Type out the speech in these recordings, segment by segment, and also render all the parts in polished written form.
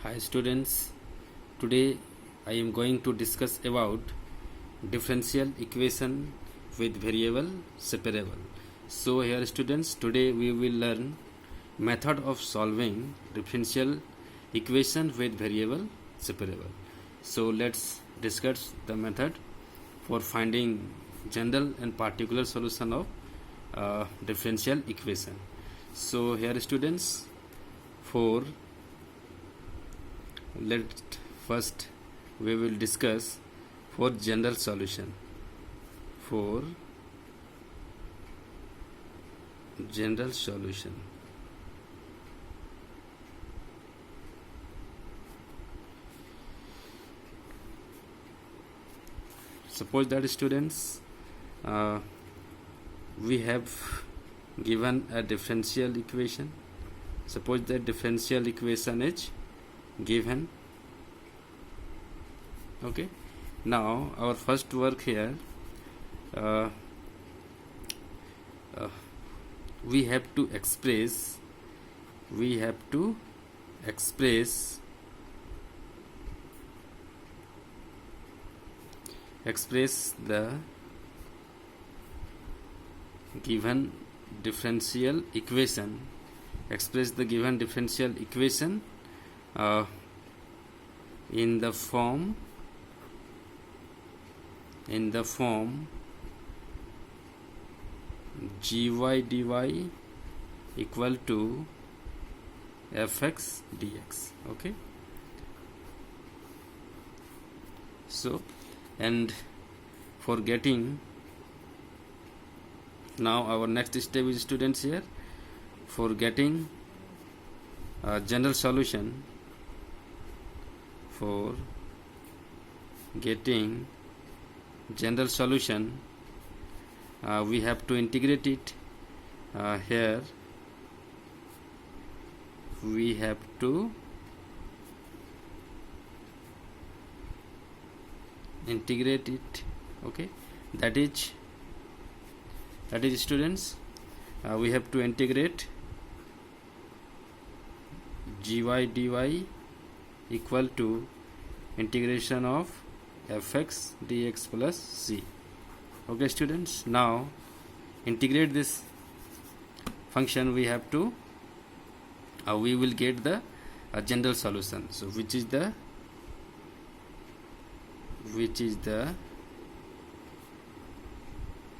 Hi students, today I am going to discuss about differential equation with variable separable. So here students, today we will learn method of solving differential equation with variable separable. So let's discuss the method for finding general and particular solution of differential equation. So here students, for let first we will discuss for general solution. For general solution, suppose that students we have given a differential equation. Suppose that differential equation is given. Okay, now our first work here, uh, we have to express the given differential equation, in the form gy dy equal to fx dx. Okay, so and for getting, now our next step is students here, for getting general solution, we have to integrate it. Here we have to integrate it. Okay, that is students, we have to integrate gy dy equal to integration of fx dx plus c. Okay students, now integrate this function, we have to we will get the general solution. So which is the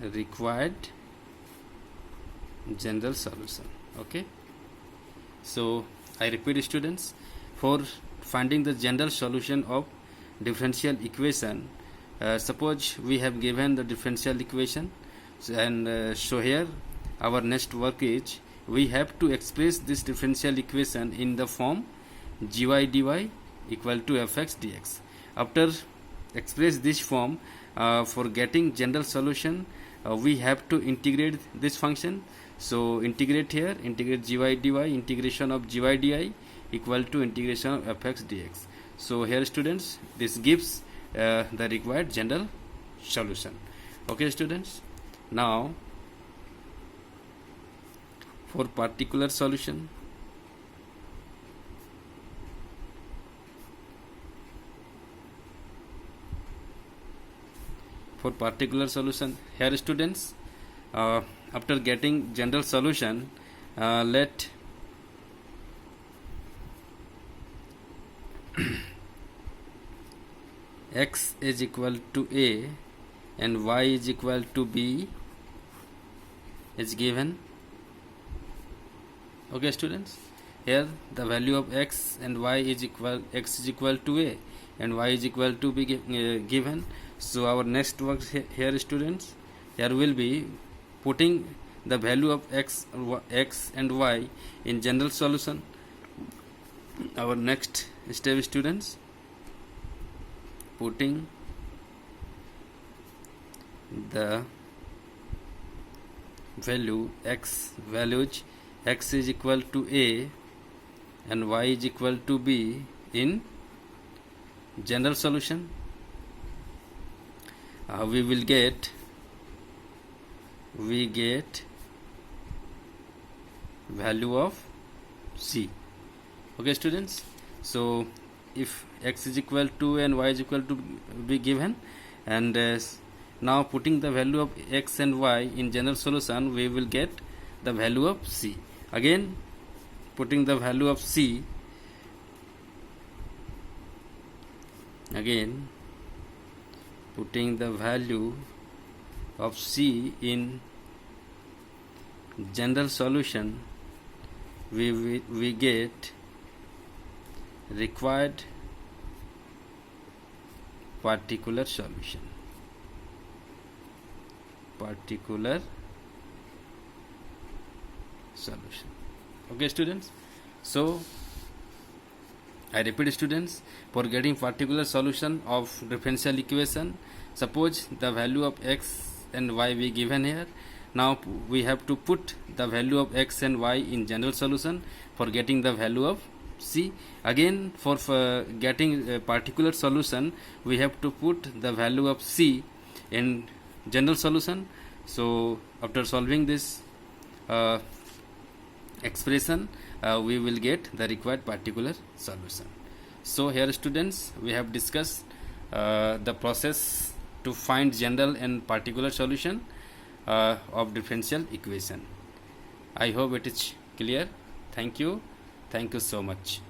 required general solution. Okay, so I repeat students, for finding the general solution of differential equation, suppose we have given the differential equation, and so here our next work is we have to express this differential equation in the form gy dy equal to fx dx. After express this form, for getting general solution, we have to integrate this function. So integrate here, integrate gy dy, integration of gy di equal to integration of fx dx. So here students, this gives the required general solution. Okay students, now for particular solution, here students, after getting general solution, let x is equal to a and y is equal to b is given. Okay students, here the value of x and y is equal, x is equal to a and y is equal to b given. So our next work here students, here will be putting the value of x and y in general solution. Our next step students, putting the values x is equal to a and y is equal to b in general solution. We get value of c. Okay students, So if x is equal to and y is equal to be given, and now putting the value of x and y in general solution, we will get the value of c. Again putting the value of c, again putting the value of c in general solution, we get required particular solution. Okay students, so I repeat students, for getting particular solution of differential equation, suppose the value of x and y we given here. Now we have to put the value of x and y in general solution for getting the value of c. Again for getting a particular solution, we have to put the value of c in general solution. So after solving this expression, we will get the required particular solution. So here students, we have discussed the process to find general and particular solution of differential equation. I hope it is clear. Thank you so much.